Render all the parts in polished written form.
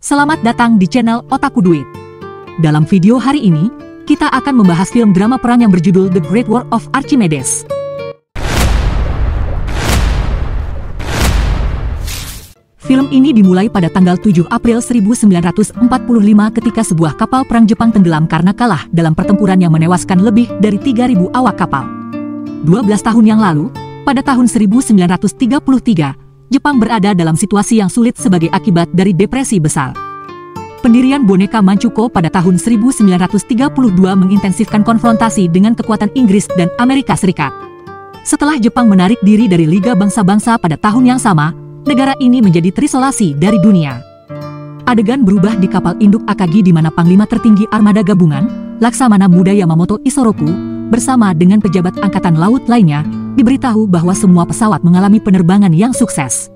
Selamat datang di channel Otaku Duit. Dalam video hari ini, kita akan membahas film drama perang yang berjudul The Great War of Archimedes. Film ini dimulai pada tanggal 7 April 1945 ketika sebuah kapal perang Jepang tenggelam karena kalah dalam pertempuran yang menewaskan lebih dari 3.000 awak kapal. 12 tahun yang lalu, pada tahun 1933, Jepang berada dalam situasi yang sulit sebagai akibat dari depresi besar. Pendirian boneka Manchukuo pada tahun 1932 mengintensifkan konfrontasi dengan kekuatan Inggris dan Amerika Serikat. Setelah Jepang menarik diri dari Liga Bangsa-Bangsa pada tahun yang sama, negara ini menjadi terisolasi dari dunia. Adegan berubah di kapal induk Akagi di mana Panglima Tertinggi Armada Gabungan, Laksamana Muda Yamamoto Isoroku, bersama dengan pejabat angkatan laut lainnya, diberitahu bahwa semua pesawat mengalami penerbangan yang sukses.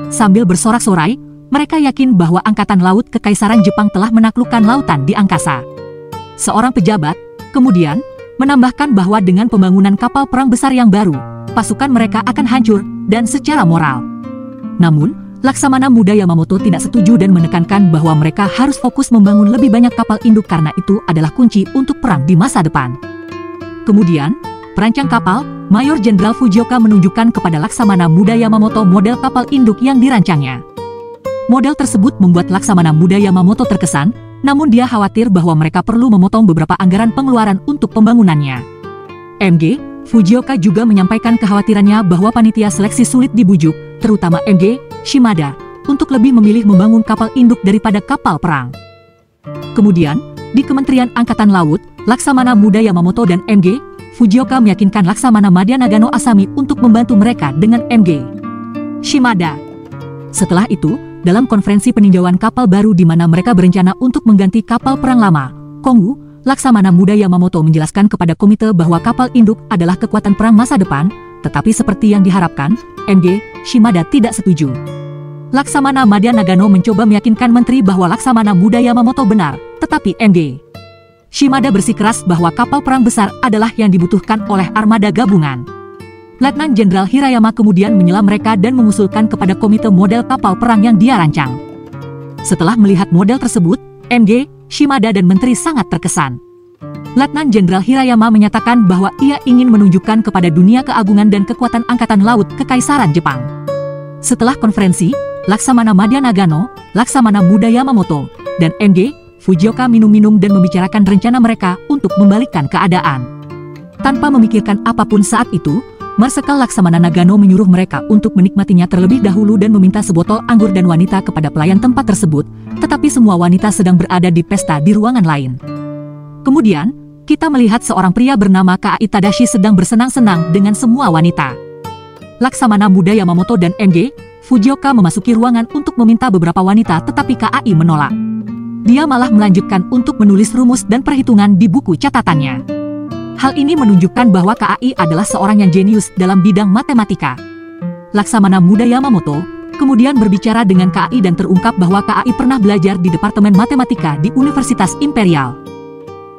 Sambil bersorak-sorai, mereka yakin bahwa Angkatan Laut Kekaisaran Jepang telah menaklukkan lautan di angkasa. Seorang pejabat, kemudian, menambahkan bahwa dengan pembangunan kapal perang besar yang baru, pasukan mereka akan hancur, dan secara moral. Namun, Laksamana Muda Yamamoto tidak setuju dan menekankan bahwa mereka harus fokus membangun lebih banyak kapal induk karena itu adalah kunci untuk perang di masa depan. Kemudian, perancang kapal, Mayor Jenderal Fujioka menunjukkan kepada Laksamana Muda Yamamoto model kapal induk yang dirancangnya. Model tersebut membuat Laksamana Muda Yamamoto terkesan, namun dia khawatir bahwa mereka perlu memotong beberapa anggaran pengeluaran untuk pembangunannya. MG, Fujioka juga menyampaikan kekhawatirannya bahwa panitia seleksi sulit dibujuk, terutama MG, Shimada, untuk lebih memilih membangun kapal induk daripada kapal perang. Kemudian, di Kementerian Angkatan Laut, Laksamana Muda Yamamoto dan MG, Fujioka meyakinkan Laksamana Madya Nagano Asami untuk membantu mereka dengan MG Shimada. Setelah itu, dalam konferensi peninjauan kapal baru di mana mereka berencana untuk mengganti kapal perang lama, Kongwu, Laksamana Muda Yamamoto menjelaskan kepada komite bahwa kapal induk adalah kekuatan perang masa depan, tetapi seperti yang diharapkan, MG Shimada tidak setuju. Laksamana Madya Nagano mencoba meyakinkan menteri bahwa Laksamana Muda Yamamoto benar, tetapi MG Shimada bersikeras bahwa kapal perang besar adalah yang dibutuhkan oleh armada gabungan. Letnan Jenderal Hirayama kemudian menyela mereka dan mengusulkan kepada komite model kapal perang yang dia rancang. Setelah melihat model tersebut, MG Shimada dan menteri sangat terkesan. Letnan Jenderal Hirayama menyatakan bahwa ia ingin menunjukkan kepada dunia keagungan dan kekuatan Angkatan Laut Kekaisaran Jepang. Setelah konferensi, Laksamana Madya Nagano, Laksamana Muda Yamamoto, dan MG Fujioka minum-minum dan membicarakan rencana mereka untuk membalikkan keadaan. Tanpa memikirkan apapun saat itu, Marsekal Laksamana Nagano menyuruh mereka untuk menikmatinya terlebih dahulu dan meminta sebotol anggur dan wanita kepada pelayan tempat tersebut, tetapi semua wanita sedang berada di pesta di ruangan lain. Kemudian, kita melihat seorang pria bernama Kai Tadashi sedang bersenang-senang dengan semua wanita. Laksamana Muda Yamamoto dan MG Fujioka memasuki ruangan untuk meminta beberapa wanita tetapi Kai menolak. Dia malah melanjutkan untuk menulis rumus dan perhitungan di buku catatannya. Hal ini menunjukkan bahwa Kai adalah seorang yang jenius dalam bidang matematika. Laksamana Muda Yamamoto kemudian berbicara dengan Kai dan terungkap bahwa Kai pernah belajar di Departemen Matematika di Universitas Imperial.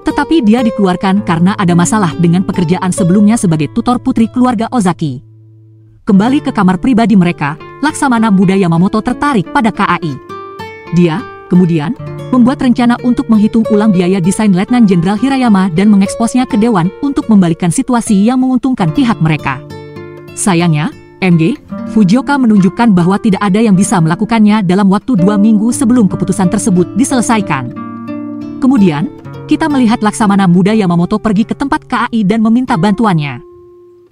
Tetapi dia dikeluarkan karena ada masalah dengan pekerjaan sebelumnya sebagai tutor putri keluarga Ozaki. Kembali ke kamar pribadi mereka, Laksamana Muda Yamamoto tertarik pada Kai. Dia, kemudian, membuat rencana untuk menghitung ulang biaya desain Letnan Jenderal Hirayama dan mengeksposnya ke Dewan untuk membalikan situasi yang menguntungkan pihak mereka. Sayangnya, MG Fujioka menunjukkan bahwa tidak ada yang bisa melakukannya dalam waktu 2 minggu sebelum keputusan tersebut diselesaikan. Kemudian, kita melihat Laksamana Muda Yamamoto pergi ke tempat Kai dan meminta bantuannya.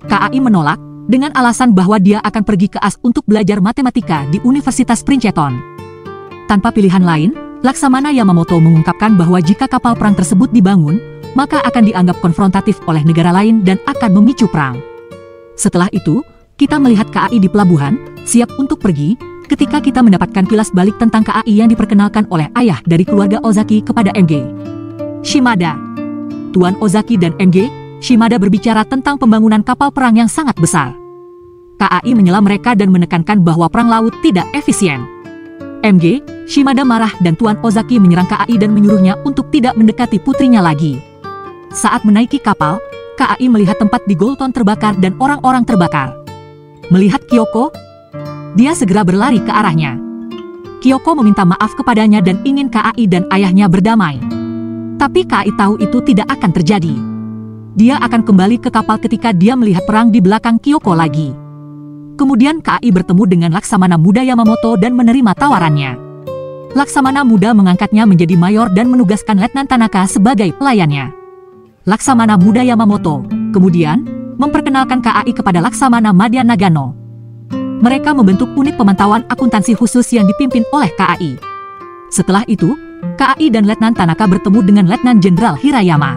Kai menolak, dengan alasan bahwa dia akan pergi ke AS untuk belajar matematika di Universitas Princeton. Tanpa pilihan lain, Laksamana Yamamoto mengungkapkan bahwa jika kapal perang tersebut dibangun, maka akan dianggap konfrontatif oleh negara lain dan akan memicu perang. Setelah itu, kita melihat Kai di pelabuhan, siap untuk pergi, ketika kita mendapatkan kilas balik tentang Kai yang diperkenalkan oleh ayah dari keluarga Ozaki kepada MG Shimada. Tuan Ozaki dan MG Shimada berbicara tentang pembangunan kapal perang yang sangat besar. Kai menyela mereka dan menekankan bahwa perang laut tidak efisien. MG Shimada marah dan Tuan Ozaki menyerang Kai dan menyuruhnya untuk tidak mendekati putrinya lagi. Saat menaiki kapal, Kai melihat tempat di Golton terbakar dan orang-orang terbakar. Melihat Kyoko, dia segera berlari ke arahnya. Kyoko meminta maaf kepadanya dan ingin KAI dan ayahnya berdamai. Tapi KAI tahu itu tidak akan terjadi. Dia akan kembali ke kapal ketika dia melihat perang di belakang Kyoko lagi. Kemudian KAI bertemu dengan Laksamana Muda Yamamoto dan menerima tawarannya. Laksamana Muda mengangkatnya menjadi mayor dan menugaskan Letnan Tanaka sebagai pelayannya. Laksamana Muda Yamamoto kemudian memperkenalkan KAI kepada Laksamana Madya Nagano. Mereka membentuk unit pemantauan akuntansi khusus yang dipimpin oleh KAI. Setelah itu, KAI dan Letnan Tanaka bertemu dengan Letnan Jenderal Hirayama.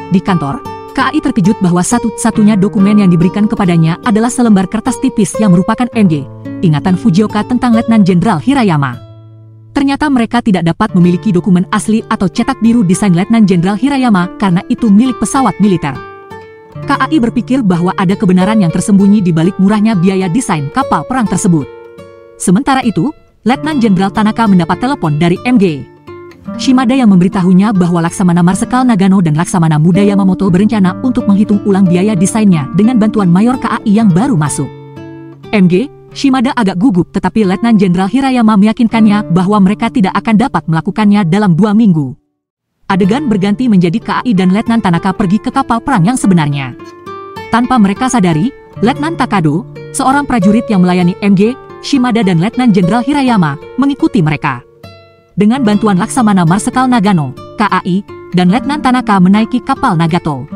Di kantor, KAI terkejut bahwa satu-satunya dokumen yang diberikan kepadanya adalah selembar kertas tipis yang merupakan MG, ingatan Fujioka tentang Letnan Jenderal Hirayama. Ternyata mereka tidak dapat memiliki dokumen asli atau cetak biru desain Letnan Jenderal Hirayama karena itu milik pesawat militer. KAI berpikir bahwa ada kebenaran yang tersembunyi di balik murahnya biaya desain kapal perang tersebut. Sementara itu, Letnan Jenderal Tanaka mendapat telepon dari MG Shimada yang memberitahunya bahwa Laksamana Marsekal Nagano dan Laksamana Muda Yamamoto berencana untuk menghitung ulang biaya desainnya dengan bantuan Mayor KAI yang baru masuk. MG Shimada agak gugup, tetapi Letnan Jenderal Hirayama meyakinkannya bahwa mereka tidak akan dapat melakukannya dalam 2 minggu. Adegan berganti menjadi KAI dan Letnan Tanaka pergi ke kapal perang yang sebenarnya. Tanpa mereka sadari, Letnan Takado, seorang prajurit yang melayani MG Shimada dan Letnan Jenderal Hirayama, mengikuti mereka. Dengan bantuan Laksamana Marsekal Nagano, KAI, dan Letnan Tanaka menaiki kapal Nagato.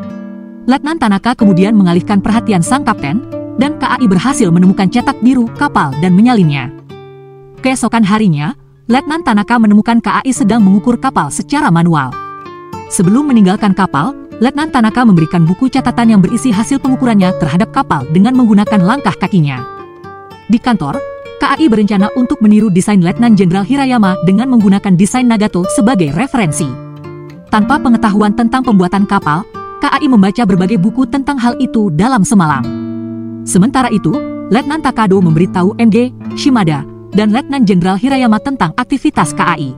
Letnan Tanaka kemudian mengalihkan perhatian sang kapten, dan KAI berhasil menemukan cetak biru kapal dan menyalinnya. Keesokan harinya, Letnan Tanaka menemukan KAI sedang mengukur kapal secara manual. Sebelum meninggalkan kapal, Letnan Tanaka memberikan buku catatan yang berisi hasil pengukurannya terhadap kapal dengan menggunakan langkah kakinya. Di kantor, KAI berencana untuk meniru desain Letnan Jenderal Hirayama dengan menggunakan desain Nagato sebagai referensi. Tanpa pengetahuan tentang pembuatan kapal, KAI membaca berbagai buku tentang hal itu dalam semalam. Sementara itu, Letnan Takado memberitahu MG Shimada dan Letnan Jenderal Hirayama tentang aktivitas KAI.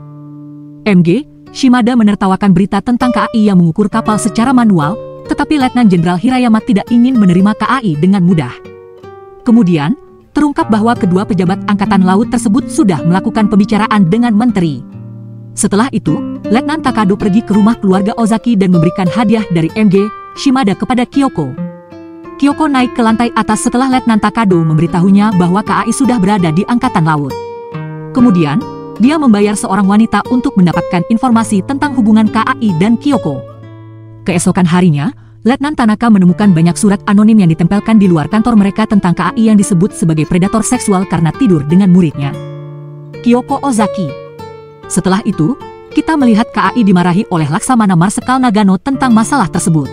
MG Shimada menertawakan berita tentang KAI yang mengukur kapal secara manual, tetapi Letnan Jenderal Hirayama tidak ingin menerima KAI dengan mudah. Kemudian, terungkap bahwa kedua pejabat Angkatan Laut tersebut sudah melakukan pembicaraan dengan menteri. Setelah itu, Letnan Takado pergi ke rumah keluarga Ozaki dan memberikan hadiah dari MG Shimada kepada Kyoko. Kyoko naik ke lantai atas setelah Letnan Takado memberitahunya bahwa KAI sudah berada di Angkatan Laut. Kemudian, dia membayar seorang wanita untuk mendapatkan informasi tentang hubungan KAI dan Kyoko. Keesokan harinya, Letnan Tanaka menemukan banyak surat anonim yang ditempelkan di luar kantor mereka tentang KAI yang disebut sebagai predator seksual karena tidur dengan muridnya, Kyoko Ozaki. Setelah itu, kita melihat KAI dimarahi oleh Laksamana Marsekal Nagano tentang masalah tersebut.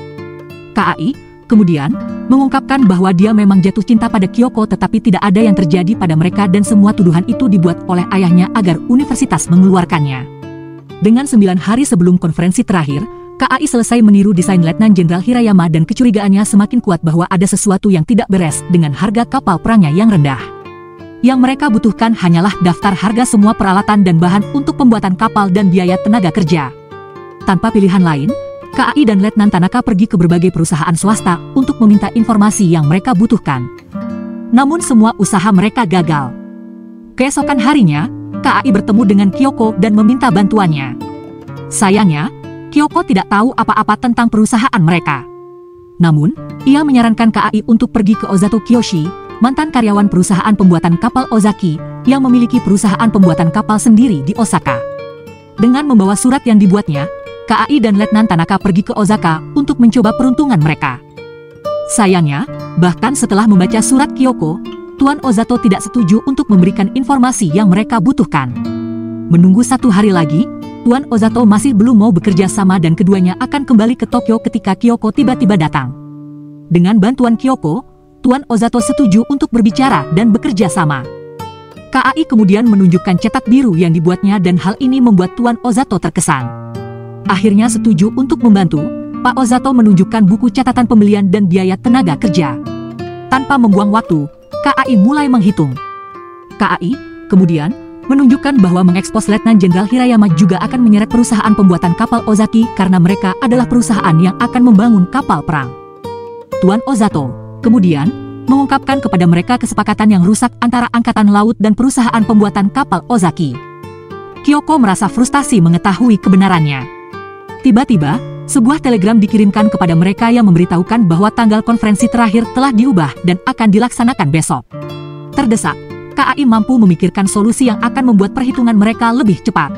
KAI kemudian mengungkapkan bahwa dia memang jatuh cinta pada Kyoko, tetapi tidak ada yang terjadi pada mereka dan semua tuduhan itu dibuat oleh ayahnya agar universitas mengeluarkannya. Dengan 9 hari sebelum konferensi terakhir, KAI selesai meniru desain Letnan Jenderal Hirayama dan kecurigaannya semakin kuat bahwa ada sesuatu yang tidak beres dengan harga kapal perangnya yang rendah. Yang mereka butuhkan hanyalah daftar harga semua peralatan dan bahan untuk pembuatan kapal dan biaya tenaga kerja. Tanpa pilihan lain, KAI dan Letnan Tanaka pergi ke berbagai perusahaan swasta untuk meminta informasi yang mereka butuhkan. Namun semua usaha mereka gagal. Keesokan harinya, KAI bertemu dengan Kyoko dan meminta bantuannya. Sayangnya, Kyoko tidak tahu apa-apa tentang perusahaan mereka. Namun, ia menyarankan KAI untuk pergi ke Ozato Kiyoshi, mantan karyawan perusahaan pembuatan kapal Ozaki, yang memiliki perusahaan pembuatan kapal sendiri di Osaka. Dengan membawa surat yang dibuatnya, KAI dan Letnan Tanaka pergi ke Osaka untuk mencoba peruntungan mereka. Sayangnya, bahkan setelah membaca surat Kyoko, Tuan Ozato tidak setuju untuk memberikan informasi yang mereka butuhkan. Menunggu 1 hari lagi, Tuan Ozato masih belum mau bekerja sama dan keduanya akan kembali ke Tokyo ketika Kyoko tiba-tiba datang. Dengan bantuan Kyoko, Tuan Ozato setuju untuk berbicara dan bekerja sama. KAI kemudian menunjukkan cetak biru yang dibuatnya dan hal ini membuat Tuan Ozato terkesan. Akhirnya setuju untuk membantu, Pak Ozato menunjukkan buku catatan pembelian dan biaya tenaga kerja. Tanpa membuang waktu, KAI mulai menghitung. KAI kemudian menunjukkan bahwa mengekspos Letnan Jenderal Hirayama juga akan menyeret perusahaan pembuatan kapal Ozaki karena mereka adalah perusahaan yang akan membangun kapal perang. Tuan Ozato kemudian mengungkapkan kepada mereka kesepakatan yang rusak antara Angkatan Laut dan perusahaan pembuatan kapal Ozaki. Kyoko merasa frustasi mengetahui kebenarannya. Tiba-tiba, sebuah telegram dikirimkan kepada mereka yang memberitahukan bahwa tanggal konferensi terakhir telah diubah dan akan dilaksanakan besok. Terdesak, KAI mampu memikirkan solusi yang akan membuat perhitungan mereka lebih cepat.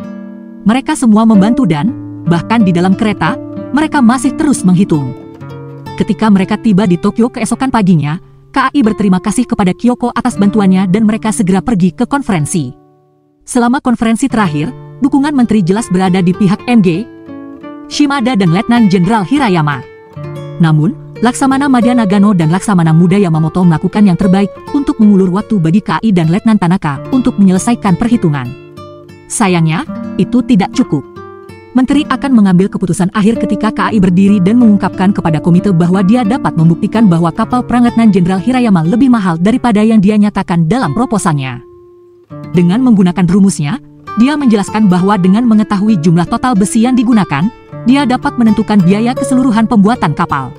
Mereka semua membantu dan, bahkan di dalam kereta, mereka masih terus menghitung. Ketika mereka tiba di Tokyo keesokan paginya, KAI berterima kasih kepada Kyoko atas bantuannya dan mereka segera pergi ke konferensi. Selama konferensi terakhir, dukungan menteri jelas berada di pihak MG, Shimada dan Letnan Jenderal Hirayama. Namun, Laksamana Madya Nagano dan Laksamana Muda Yamamoto melakukan yang terbaik untuk mengulur waktu bagi KAI dan Letnan Tanaka untuk menyelesaikan perhitungan. Sayangnya, itu tidak cukup. Menteri akan mengambil keputusan akhir ketika KAI berdiri dan mengungkapkan kepada komite bahwa dia dapat membuktikan bahwa kapal perang Letnan Jenderal Hirayama lebih mahal daripada yang dia nyatakan dalam proposalnya. Dengan menggunakan rumusnya, dia menjelaskan bahwa dengan mengetahui jumlah total besi yang digunakan, dia dapat menentukan biaya keseluruhan pembuatan kapal.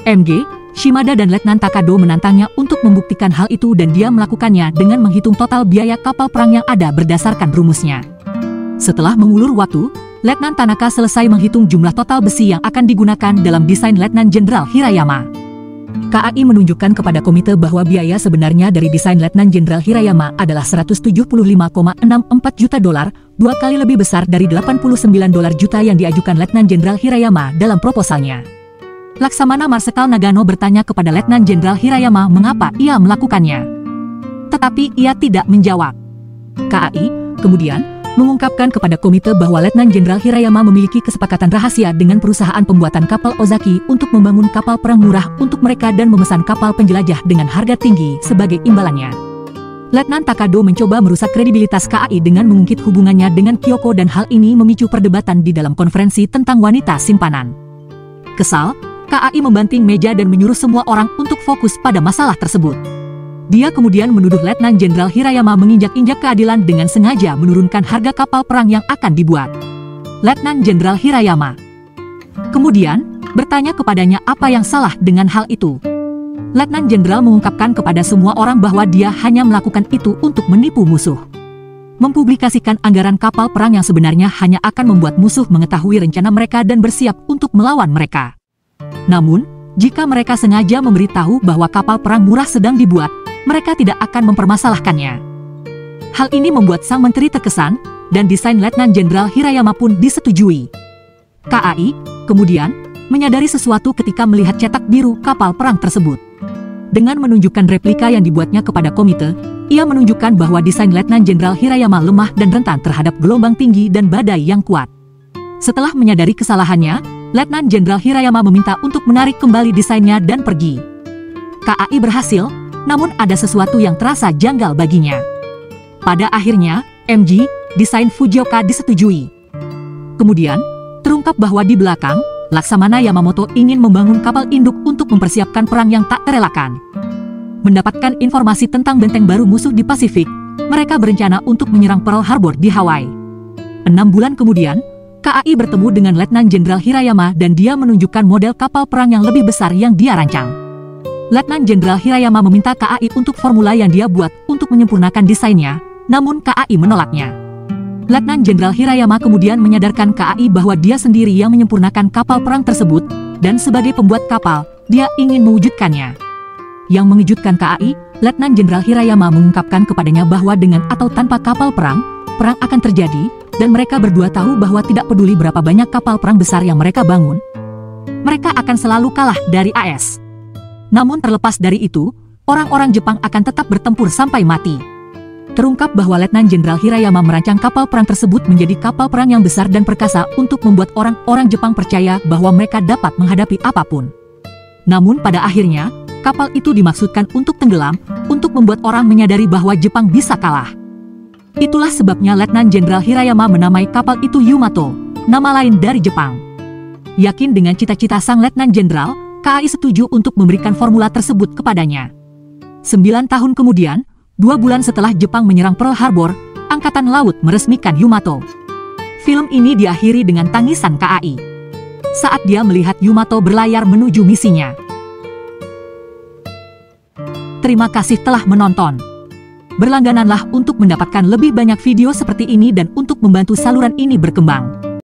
MG, Shimada dan Letnan Takado menantangnya untuk membuktikan hal itu dan dia melakukannya dengan menghitung total biaya kapal perang yang ada berdasarkan rumusnya. Setelah mengulur waktu, Letnan Tanaka selesai menghitung jumlah total besi yang akan digunakan dalam desain Letnan Jenderal Hirayama. KAI menunjukkan kepada komite bahwa biaya sebenarnya dari desain Letnan Jenderal Hirayama adalah 175,64 juta dolar, 2 kali lebih besar dari 89 dolar juta yang diajukan Letnan Jenderal Hirayama dalam proposalnya. Laksamana Marsekal Nagano bertanya kepada Letnan Jenderal Hirayama mengapa ia melakukannya. Tetapi ia tidak menjawab. KAI, kemudian, mengungkapkan kepada komite bahwa Letnan Jenderal Hirayama memiliki kesepakatan rahasia dengan perusahaan pembuatan kapal Ozaki untuk membangun kapal perang murah untuk mereka dan memesan kapal penjelajah dengan harga tinggi sebagai imbalannya. Letnan Takado mencoba merusak kredibilitas KAI dengan mengungkit hubungannya dengan Kyoko dan hal ini memicu perdebatan di dalam konferensi tentang wanita simpanan. Kesal, KAI membanting meja dan menyuruh semua orang untuk fokus pada masalah tersebut. Dia kemudian menuduh Letnan Jenderal Hirayama menginjak-injak keadilan dengan sengaja menurunkan harga kapal perang yang akan dibuat. Letnan Jenderal Hirayama kemudian bertanya kepadanya apa yang salah dengan hal itu. Letnan Jenderal mengungkapkan kepada semua orang bahwa dia hanya melakukan itu untuk menipu musuh. Mempublikasikan anggaran kapal perang yang sebenarnya hanya akan membuat musuh mengetahui rencana mereka dan bersiap untuk melawan mereka. Namun, jika mereka sengaja memberitahu bahwa kapal perang murah sedang dibuat, mereka tidak akan mempermasalahkannya. Hal ini membuat sang menteri terkesan, dan desain Letnan Jenderal Hirayama pun disetujui. KAI, kemudian, menyadari sesuatu ketika melihat cetak biru kapal perang tersebut. Dengan menunjukkan replika yang dibuatnya kepada komite, ia menunjukkan bahwa desain Letnan Jenderal Hirayama lemah dan rentan terhadap gelombang tinggi dan badai yang kuat. Setelah menyadari kesalahannya, Letnan Jenderal Hirayama meminta untuk menarik kembali desainnya dan pergi. KAI berhasil, namun ada sesuatu yang terasa janggal baginya. Pada akhirnya, MG, desain Fujioka disetujui. Kemudian, terungkap bahwa di belakang, Laksamana Yamamoto ingin membangun kapal induk untuk mempersiapkan perang yang tak terelakkan. Mendapatkan informasi tentang benteng baru musuh di Pasifik, mereka berencana untuk menyerang Pearl Harbor di Hawaii. 6 bulan kemudian, KAI bertemu dengan Letnan Jenderal Hirayama dan dia menunjukkan model kapal perang yang lebih besar yang dia rancang. Letnan Jenderal Hirayama meminta KAI untuk formula yang dia buat untuk menyempurnakan desainnya, namun KAI menolaknya. Letnan Jenderal Hirayama kemudian menyadarkan KAI bahwa dia sendiri yang menyempurnakan kapal perang tersebut, dan sebagai pembuat kapal, dia ingin mewujudkannya. Yang mengejutkan KAI, Letnan Jenderal Hirayama mengungkapkan kepadanya bahwa dengan atau tanpa kapal perang, perang akan terjadi, dan mereka berdua tahu bahwa tidak peduli berapa banyak kapal perang besar yang mereka bangun, mereka akan selalu kalah dari AS. Namun terlepas dari itu, orang-orang Jepang akan tetap bertempur sampai mati. Terungkap bahwa Letnan Jenderal Hirayama merancang kapal perang tersebut menjadi kapal perang yang besar dan perkasa untuk membuat orang-orang Jepang percaya bahwa mereka dapat menghadapi apapun. Namun pada akhirnya, kapal itu dimaksudkan untuk tenggelam, untuk membuat orang menyadari bahwa Jepang bisa kalah. Itulah sebabnya Letnan Jenderal Hirayama menamai kapal itu Yumato, nama lain dari Jepang. Yakin dengan cita-cita sang Letnan Jenderal, KAI setuju untuk memberikan formula tersebut kepadanya. 9 tahun kemudian, 2 bulan setelah Jepang menyerang Pearl Harbor, Angkatan Laut meresmikan Yumato. Film ini diakhiri dengan tangisan KAI saat dia melihat Yumato berlayar menuju misinya. Terima kasih telah menonton. Berlanggananlah untuk mendapatkan lebih banyak video seperti ini dan untuk membantu saluran ini berkembang.